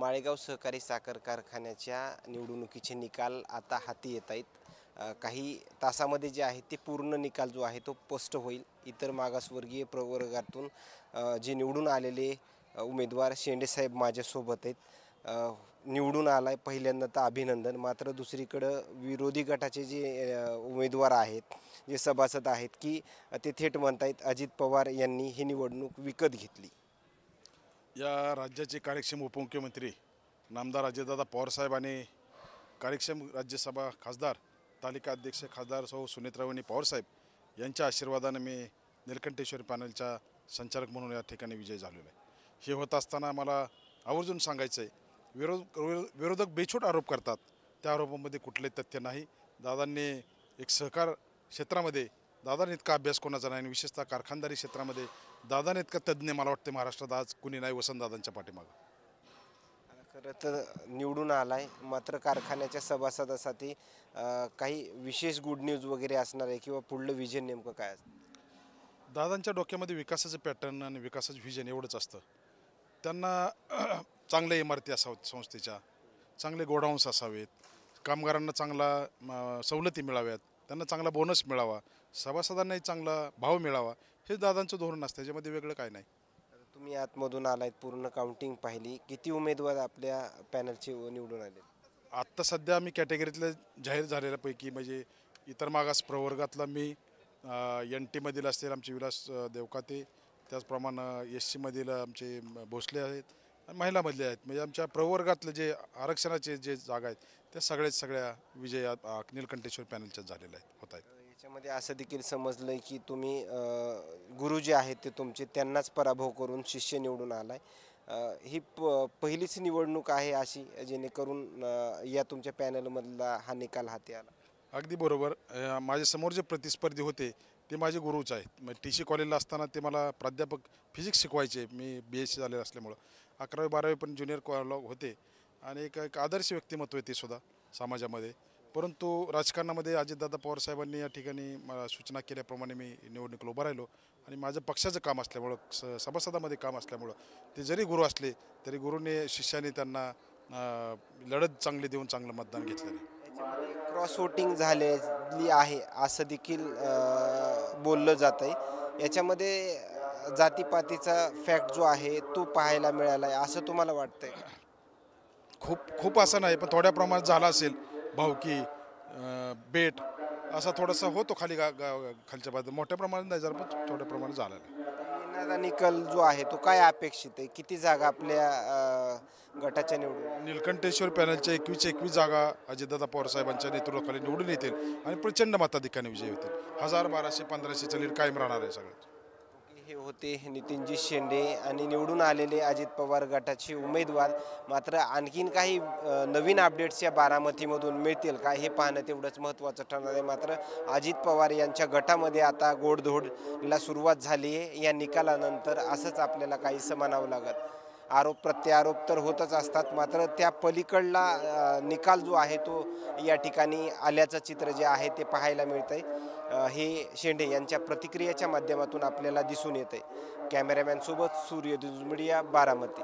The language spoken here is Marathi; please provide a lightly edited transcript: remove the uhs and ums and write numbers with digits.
माळेगाव सहकारी साखर कारखान्याच्या निवडणुकीचे निकाल आता हाती येत आहेत. काही तासामध्ये जे आहे ते पूर्ण निकाल जो आहे तो स्पष्ट होईल. इतर मागासवर्गीय प्रवर्गातून जे निवडून आलेले उमेदवार शेंडेसाहेब माझ्यासोबत आहेत. निवडून आलाय पहिल्यांदा तर अभिनंदन. मात्र दुसरीकडं विरोधी गटाचे जे उमेदवार आहेत, जे सभासद आहेत की ते थेट म्हणतायत अजित पवार यांनी ही निवडणूक विकत घेतली. या राज्याचे कार्यक्षम उपमुख्यमंत्री नामदार अजितदादा पवारसाहेब आणि कार्यक्षम राज्यसभा खासदार तालिका अध्यक्ष खासदार सौ सुनेत्रावणी पवारसाहेब यांच्या आशीर्वादाने मी निलकंठेश्वर पॅनलचा संचालक म्हणून या ठिकाणी विजय झालेलो आहे. हे होत असताना मला आवर्जून सांगायचं आहे, विरोधक बेछूट आरोप करतात, त्या आरोपामध्ये कुठले तथ्य नाही. दादांनी एक सहकार क्षेत्रामध्ये दादाने इतका अभ्यास कोणाचा नाही आणि विशेषतः कारखानदारी क्षेत्रामध्ये दादाने इतका तज्ज्ञ मला वाटते महाराष्ट्रात आज कुणी नाही वसंतदादांच्या पाठीमागं. खरं तर निवडून आलाय, मात्र कारखान्याच्या सभासदासाठी काही विशेष गुड न्यूज वगैरे असणार आहे किंवा पुढलं विजन नेमकं काय असतं? दादांच्या डोक्यामध्ये विकासाचं पॅटर्न आणि विकासाचं व्हिजन एवढंच असतं. त्यांना चांगल्या इमारती असाव्यात, संस्थेच्या चांगले गोडाऊन्स असावेत, कामगारांना चांगला सवलती मिळाव्यात, त्यांना चांगला बोनस मिळावा, सभासदांनाही चांगला भाव मिळावा, हे दादांचं धोरण असतं. त्याच्यामध्ये वेगळं काय नाही. तुम्ही आतमधून आलायत, पूर्ण काउंटिंग पाहिली, किती उमेदवार आपल्या पॅनलचे निवडून आले? आत्ता सध्या मी कॅटेगरीतल्या जाहीर झालेल्यापैकी म्हणजे इतर मागास प्रवर्गातला मी NT मधील असतील आमचे विलास देवकाते, त्याचप्रमाणे SC मधील आमचे भोसले आहेत आणि महिलामधले आहेत. म्हणजे आमच्या प्रवर्गातले जे आरक्षणाचे जे जागा आहेत त्या सगळ्या विजय निलकंठेश्वर पॅनलच्याच झालेल्या होत आहेत. याच्यामध्ये असं देखील समजलं की तुम्ही गुरु जे आहेत ते तुमचे त्यांनाच पराभव करून शिष्य निवडून आलाय. ही पहिलीच निवडणूक आहे अशी जेणेकरून या तुमच्या पॅनलमधला हा निकाल हाती आला? अगदी बरोबर. माझ्यासमोर जे प्रतिस्पर्धी होते ते माझे गुरुच आहेत. मग TC कॉलेजला असताना ते मला प्राध्यापक फिजिक्स शिकवायचे. मी BSc झालेलं असल्यामुळं 11वी 12वी पण ज्युनियर कॉलेज होते आणि एक आदर्श व्यक्तिमत्व आहे ते सुद्धा समाजामध्ये. परंतु राजकारणामध्ये अजितदादा पवारसाहेबांनी या ठिकाणी मला सूचना केल्याप्रमाणे मी निवडणुकीला उभं राहिलो आणि माझं पक्षाचं काम असल्यामुळं सभासदामध्ये काम असल्यामुळं ते जरी गुरु असले तरी गुरुने शिष्याने त्यांना लढत चांगली देऊन चांगलं मतदान घेतलेलं आहे. क्रॉस वोटिंग झालेली आहे असं देखील बोललं जात आहे. याच्यामध्ये जातीपातीचा फॅक्ट जो आहे तो पाहायला मिळाला आहे असं तुम्हाला वाटतंय? खूप असं नाही, पण थोड्या प्रमाणात झाला असेल. भावकी बेट असा थोडासा होतो खालच्या बाजूला, मोठ्या प्रमाणात नाही झाला पण थोड्या प्रमाणात झाला नाही. येणारा निकाल जो आहे तो काय अपेक्षित आहे? किती जागा आपल्या गटाच्या निवडून? निलकंठेश्वर पॅनलच्या 21 जागा अजितदादा पवारसाहेबांच्या नेतृत्वाखाली निवडून येतील आणि प्रचंड मताधिक्याने विजय होतील. 1000, 1200, 1500चं लीड कायम राहणार आहे सगळं. हे होते नितीनजी शेंडे आणि निवडून आलेले अजित पवार गटाचे उमेदवार. मात्र आणखीन काही नवीन अपडेट्स या बारामतीमधून मिळतील का हे पाहणं तेवढंच महत्त्वाचं ठरणार आहे. मात्र अजित पवार यांच्या गटामध्ये आता गोडधोडला सुरुवात झाली आहे. या निकालानंतर असंच आपल्याला काहीसं म्हणावं लागत. आरोप प्रत्यारोप तर होतच असतात, मात्र त्या पलीकडला निकाल जो आहे तो या ठिकाणी आल्याचं चित्र जे आहे ते पाहायला मिळतंय. हे शेंडे यांच्या प्रतिक्रियेच्या माध्यमातून आपल्याला दिसून येते. कॅमेरामॅन सोबत सूर्य दुजमडिया, बारामती.